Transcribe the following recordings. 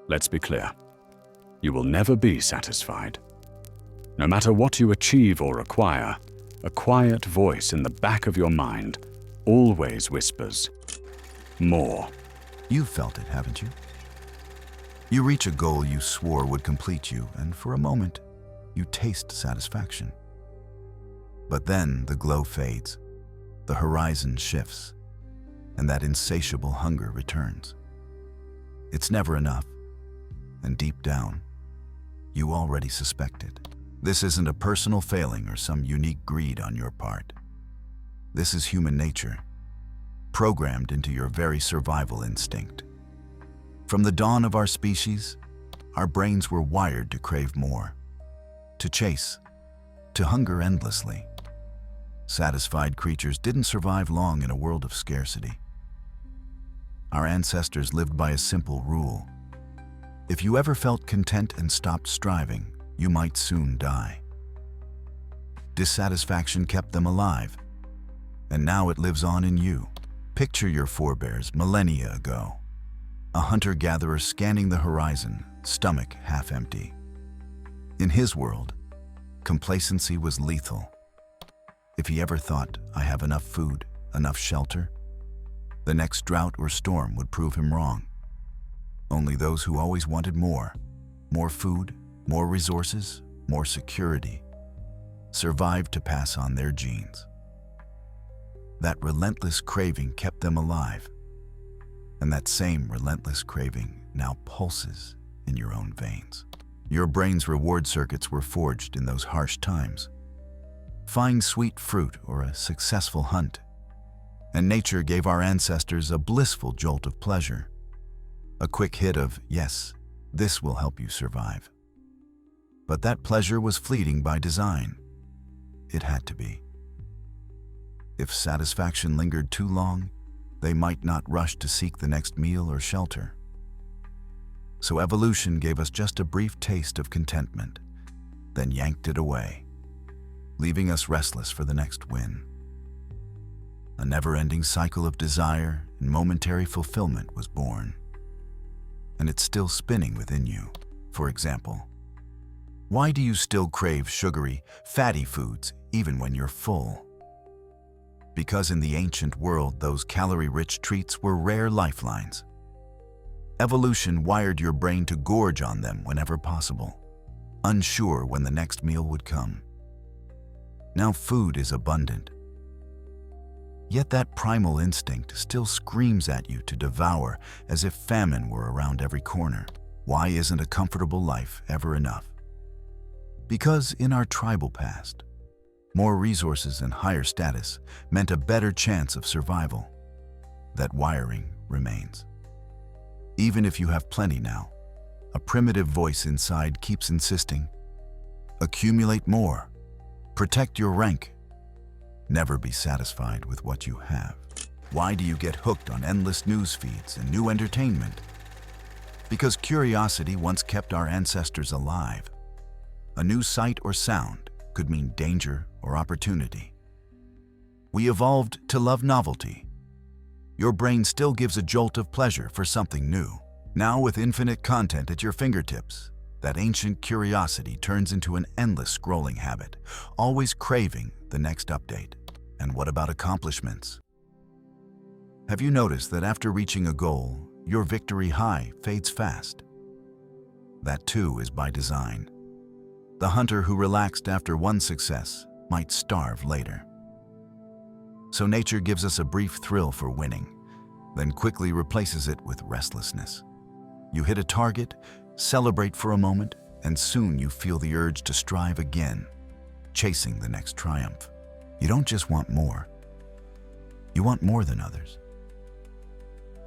Let's be clear. You will never be satisfied. No matter what you achieve or acquire, a quiet voice in the back of your mind always whispers, more. You've felt it, haven't you? You reach a goal you swore would complete you, and for a moment, you taste satisfaction. But then the glow fades, the horizon shifts, and that insatiable hunger returns. It's never enough, and deep down, you already suspect it. This isn't a personal failing or some unique greed on your part. This is human nature, programmed into your very survival instinct. From the dawn of our species, our brains were wired to crave more, to chase, to hunger endlessly. Satisfied creatures didn't survive long in a world of scarcity. Our ancestors lived by a simple rule. If you ever felt content and stopped striving, you might soon die. Dissatisfaction kept them alive, and now it lives on in you. Picture your forebears millennia ago. A hunter-gatherer scanning the horizon, stomach half empty. In his world, complacency was lethal. If he ever thought, I have enough food, enough shelter, the next drought or storm would prove him wrong. Only those who always wanted more food, more resources, more security, survived to pass on their genes. That relentless craving kept them alive, and that same relentless craving now pulses in your own veins. Your brain's reward circuits were forged in those harsh times. Find sweet fruit or a successful hunt, and nature gave our ancestors a blissful jolt of pleasure. A quick hit of, yes, this will help you survive. But that pleasure was fleeting by design. It had to be. If satisfaction lingered too long, they might not rush to seek the next meal or shelter. So evolution gave us just a brief taste of contentment, then yanked it away, leaving us restless for the next win. A never-ending cycle of desire and momentary fulfillment was born. And it's still spinning within you. For example, why do you still crave sugary, fatty foods even when you're full? Because in the ancient world, those calorie-rich treats were rare lifelines. Evolution wired your brain to gorge on them whenever possible, unsure when the next meal would come. Now food is abundant. Yet that primal instinct still screams at you to devour as if famine were around every corner. Why isn't a comfortable life ever enough? Because in our tribal past, more resources and higher status meant a better chance of survival. That wiring remains. Even if you have plenty now, a primitive voice inside keeps insisting, accumulate more, protect your rank, never be satisfied with what you have. Why do you get hooked on endless news feeds and new entertainment? Because curiosity once kept our ancestors alive. A new sight or sound could mean danger or opportunity. We evolved to love novelty. Your brain still gives a jolt of pleasure for something new. Now, with infinite content at your fingertips, that ancient curiosity turns into an endless scrolling habit, always craving the next update. And what about accomplishments? Have you noticed that after reaching a goal, your victory high fades fast? That too is by design. The hunter who relaxed after one success might starve later. So nature gives us a brief thrill for winning, then quickly replaces it with restlessness. You hit a target, celebrate for a moment, and soon you feel the urge to strive again, chasing the next triumph. You don't just want more. You want more than others.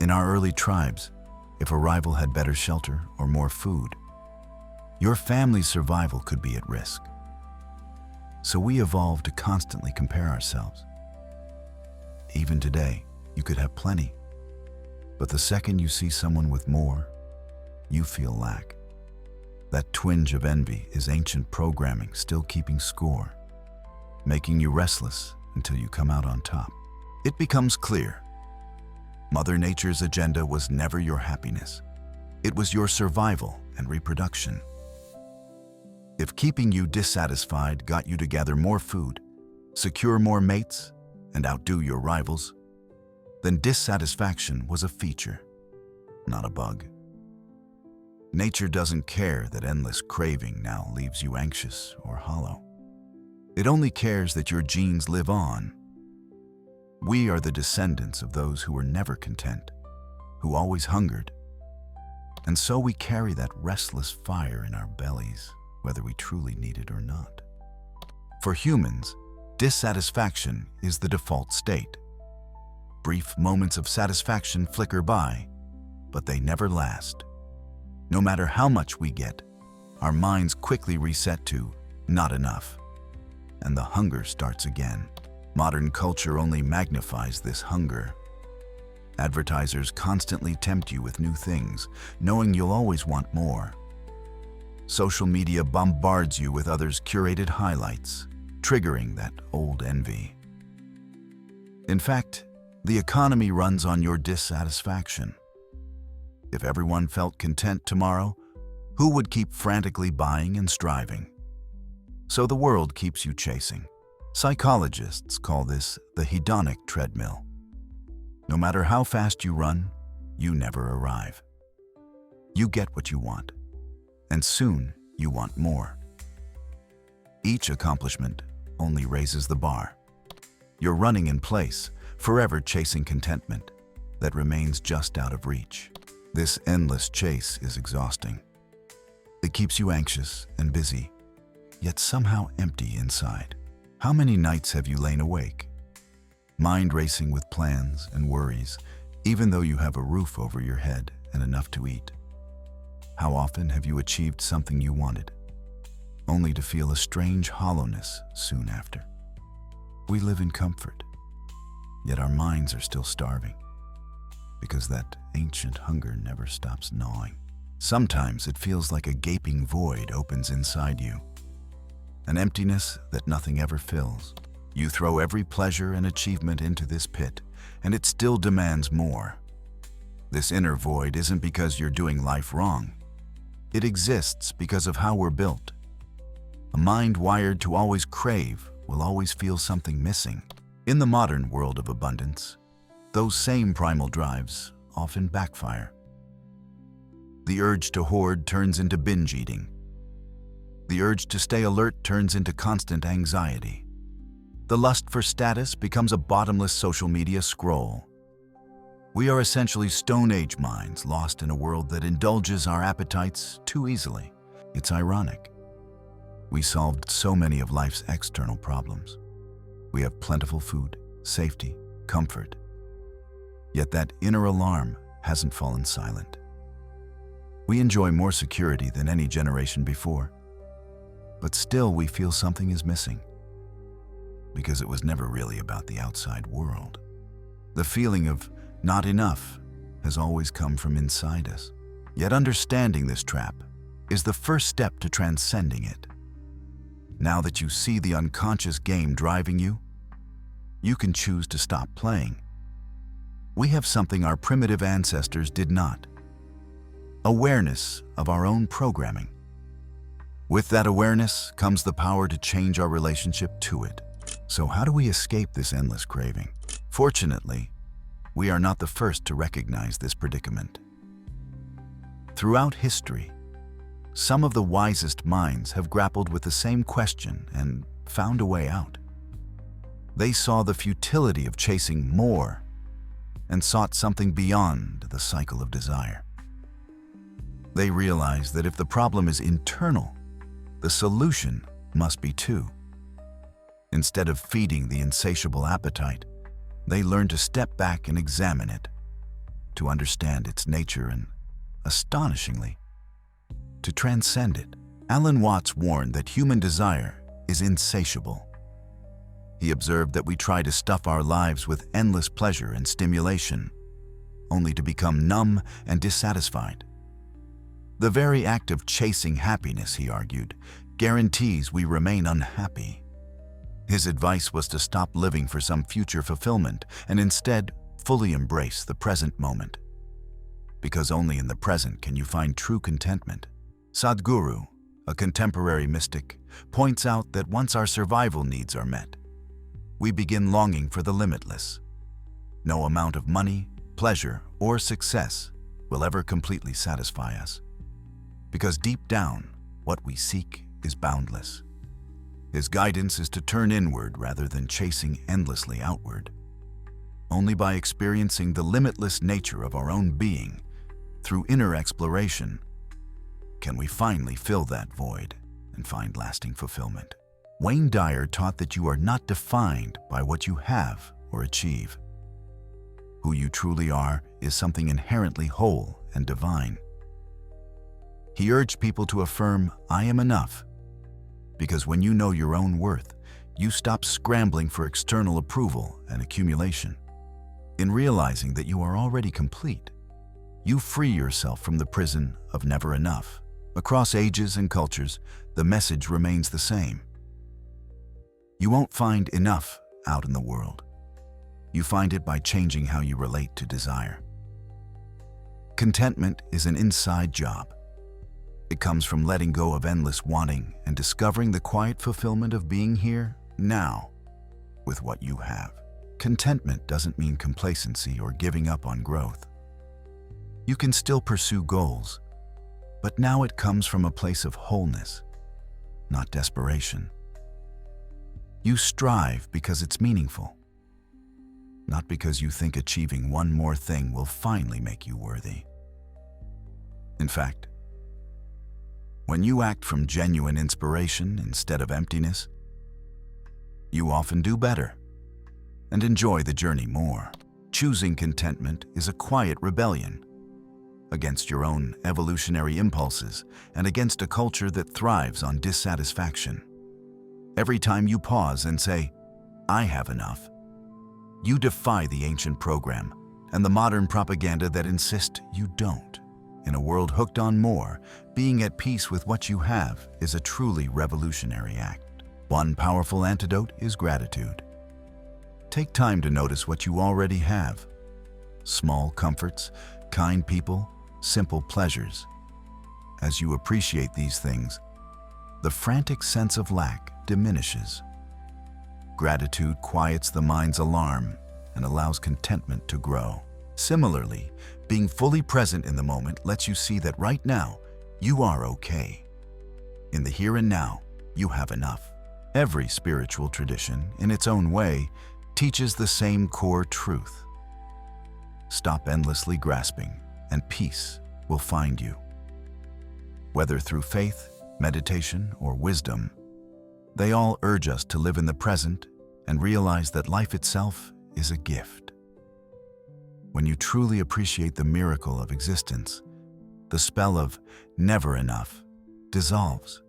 In our early tribes, if a rival had better shelter or more food, your family's survival could be at risk. So we evolved to constantly compare ourselves. Even today, you could have plenty, but the second you see someone with more, you feel lack. That twinge of envy is ancient programming still keeping score, making you restless until you come out on top. It becomes clear, Mother Nature's agenda was never your happiness. It was your survival and reproduction. If keeping you dissatisfied got you to gather more food, secure more mates, and outdo your rivals, then dissatisfaction was a feature, not a bug. Nature doesn't care that endless craving now leaves you anxious or hollow. It only cares that your genes live on. We are the descendants of those who were never content, who always hungered. And so we carry that restless fire in our bellies, whether we truly need it or not. For humans, dissatisfaction is the default state. Brief moments of satisfaction flicker by, but they never last. No matter how much we get, our minds quickly reset to not enough, and the hunger starts again. Modern culture only magnifies this hunger. Advertisers constantly tempt you with new things, knowing you'll always want more. Social media bombards you with others' curated highlights, triggering that old envy. In fact, the economy runs on your dissatisfaction. If everyone felt content tomorrow, who would keep frantically buying and striving? So the world keeps you chasing. Psychologists call this the hedonic treadmill. No matter how fast you run, you never arrive. You get what you want, and soon you want more. Each accomplishment only raises the bar. You're running in place, forever chasing contentment that remains just out of reach. This endless chase is exhausting. It keeps you anxious and busy, yet somehow empty inside. How many nights have you lain awake, mind racing with plans and worries, even though you have a roof over your head and enough to eat? How often have you achieved something you wanted, only to feel a strange hollowness soon after? We live in comfort, yet our minds are still starving, because that ancient hunger never stops gnawing. Sometimes it feels like a gaping void opens inside you, an emptiness that nothing ever fills. You throw every pleasure and achievement into this pit, and it still demands more. This inner void isn't because you're doing life wrong. It exists because of how we're built. A mind wired to always crave will always feel something missing. In the modern world of abundance, those same primal drives often backfire. The urge to hoard turns into binge eating. The urge to stay alert turns into constant anxiety. The lust for status becomes a bottomless social media scroll. We are essentially Stone Age minds lost in a world that indulges our appetites too easily. It's ironic. We solved so many of life's external problems. We have plentiful food, safety, comfort. Yet that inner alarm hasn't fallen silent. We enjoy more security than any generation before, but still we feel something is missing, because it was never really about the outside world. The feeling of not enough has always come from inside us. Yet understanding this trap is the first step to transcending it. Now that you see the unconscious game driving you, you can choose to stop playing. We have something our primitive ancestors did not: awareness of our own programming. With that awareness comes the power to change our relationship to it. So how do we escape this endless craving? Fortunately, we are not the first to recognize this predicament. Throughout history, some of the wisest minds have grappled with the same question and found a way out. They saw the futility of chasing more and sought something beyond the cycle of desire. They realized that if the problem is internal, the solution must be too. Instead of feeding the insatiable appetite, they learned to step back and examine it, to understand its nature and, astonishingly, to transcend it. Alan Watts warned that human desire is insatiable. He observed that we try to stuff our lives with endless pleasure and stimulation, only to become numb and dissatisfied. The very act of chasing happiness, he argued, guarantees we remain unhappy. His advice was to stop living for some future fulfillment and instead fully embrace the present moment. because only in the present can you find true contentment. Sadhguru, a contemporary mystic, points out that once our survival needs are met, we begin longing for the limitless. No amount of money, pleasure, or success will ever completely satisfy us, because deep down, what we seek is boundless. His guidance is to turn inward rather than chasing endlessly outward. Only by experiencing the limitless nature of our own being, through inner exploration, can we finally fill that void and find lasting fulfillment. Wayne Dyer taught that you are not defined by what you have or achieve. Who you truly are is something inherently whole and divine. He urged people to affirm, "I am enough," because when you know your own worth, you stop scrambling for external approval and accumulation. In realizing that you are already complete, you free yourself from the prison of never enough. Across ages and cultures, the message remains the same. You won't find enough out in the world. You find it by changing how you relate to desire. Contentment is an inside job. It comes from letting go of endless wanting and discovering the quiet fulfillment of being here, now, with what you have. Contentment doesn't mean complacency or giving up on growth. You can still pursue goals, but now it comes from a place of wholeness, not desperation. You strive because it's meaningful, not because you think achieving one more thing will finally make you worthy. In fact, when you act from genuine inspiration instead of emptiness, you often do better and enjoy the journey more. Choosing contentment is a quiet rebellion against your own evolutionary impulses and against a culture that thrives on dissatisfaction. Every time you pause and say, "I have enough," you defy the ancient program and the modern propaganda that insist you don't. In a world hooked on more, being at peace with what you have is a truly revolutionary act. One powerful antidote is gratitude. Take time to notice what you already have. Small comforts, kind people, simple pleasures. As you appreciate these things, the frantic sense of lack diminishes. Gratitude quiets the mind's alarm and allows contentment to grow. Similarly, being fully present in the moment lets you see that right now, you are okay. In the here and now, you have enough. Every spiritual tradition, in its own way, teaches the same core truth. Stop endlessly grasping, and peace will find you. Whether through faith, meditation, or wisdom, they all urge us to live in the present and realize that life itself is a gift. When you truly appreciate the miracle of existence, the spell of never enough dissolves,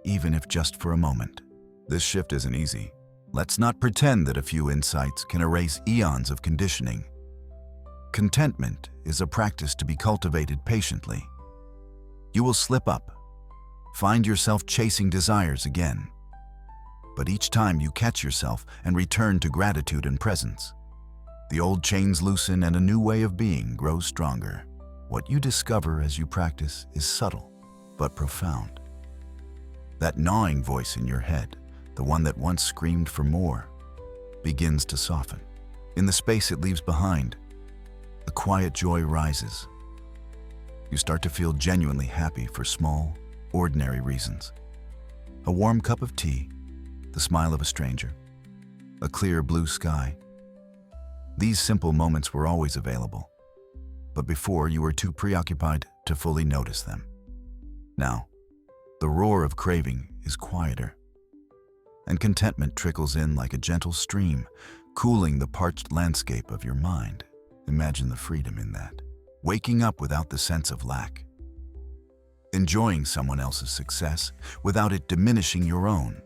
even if just for a moment. This shift isn't easy. Let's not pretend that a few insights can erase eons of conditioning. Contentment is a practice to be cultivated patiently. You will slip up, find yourself chasing desires again. But each time you catch yourself and return to gratitude and presence, the old chains loosen and a new way of being grows stronger. What you discover as you practice is subtle, but profound. That gnawing voice in your head, the one that once screamed for more, begins to soften. In the space it leaves behind, a quiet joy rises. You start to feel genuinely happy for small, ordinary reasons. A warm cup of tea, the smile of a stranger, a clear blue sky. These simple moments were always available, but before you were too preoccupied to fully notice them. Now, the roar of craving is quieter, and contentment trickles in like a gentle stream, cooling the parched landscape of your mind. Imagine the freedom in that. Waking up without the sense of lack. Enjoying someone else's success without it diminishing your own.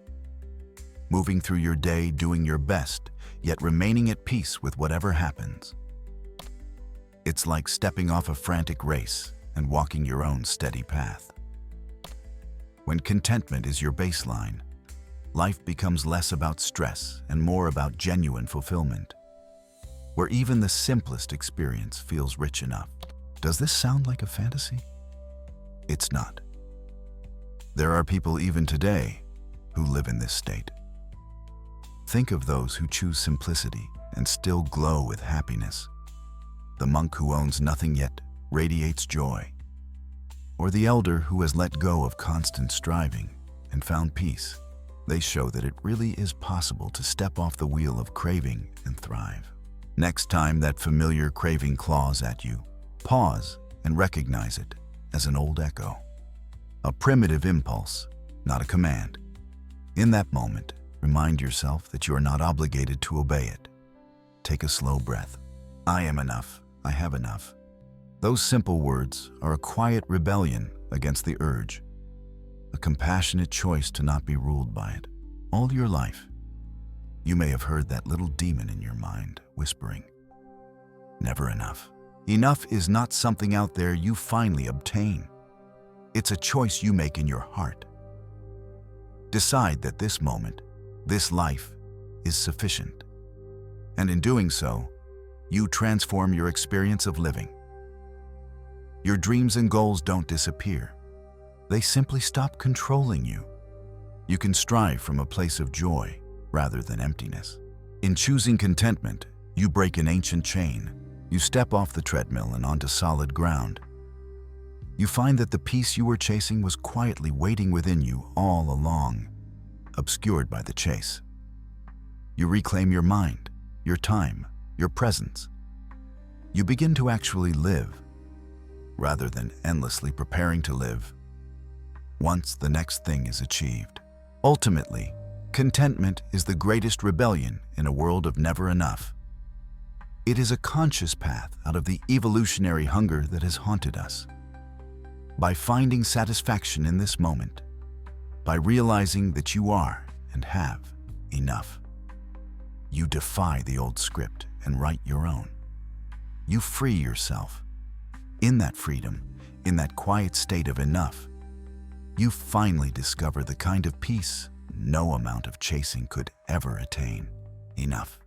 Moving through your day doing your best, yet remaining at peace with whatever happens. It's like stepping off a frantic race and walking your own steady path. When contentment is your baseline, life becomes less about stress and more about genuine fulfillment. where even the simplest experience feels rich enough. Does this sound like a fantasy? It's not. There are people even today who live in this state. Think of those who choose simplicity and still glow with happiness. The monk who owns nothing yet radiates joy. Or the elder who has let go of constant striving and found peace. They show that it really is possible to step off the wheel of craving and thrive. Next time that familiar craving claws at you, pause and recognize it as an old echo. A primitive impulse, not a command. In that moment, remind yourself that you are not obligated to obey it. Take a slow breath. I am enough. I have enough. Those simple words are a quiet rebellion against the urge, a compassionate choice to not be ruled by it. All your life, you may have heard that little demon in your mind whispering, "Never enough." Enough is not something out there you finally obtain. It's a choice you make in your heart. Decide that this moment, this life, is sufficient. And in doing so, you transform your experience of living. Your dreams and goals don't disappear. They simply stop controlling you. You can strive from a place of joy rather than emptiness. In choosing contentment, you break an ancient chain. You step off the treadmill and onto solid ground. You find that the peace you were chasing was quietly waiting within you all along, obscured by the chase. You reclaim your mind, your time, your presence. You begin to actually live, rather than endlessly preparing to live, once the next thing is achieved. Ultimately, contentment is the greatest rebellion in a world of never enough. It is a conscious path out of the evolutionary hunger that has haunted us. By finding satisfaction in this moment, by realizing that you are and have enough, you defy the old script and write your own. You free yourself. In that freedom, in that quiet state of enough, you finally discover the kind of peace no amount of chasing could ever attain. Enough.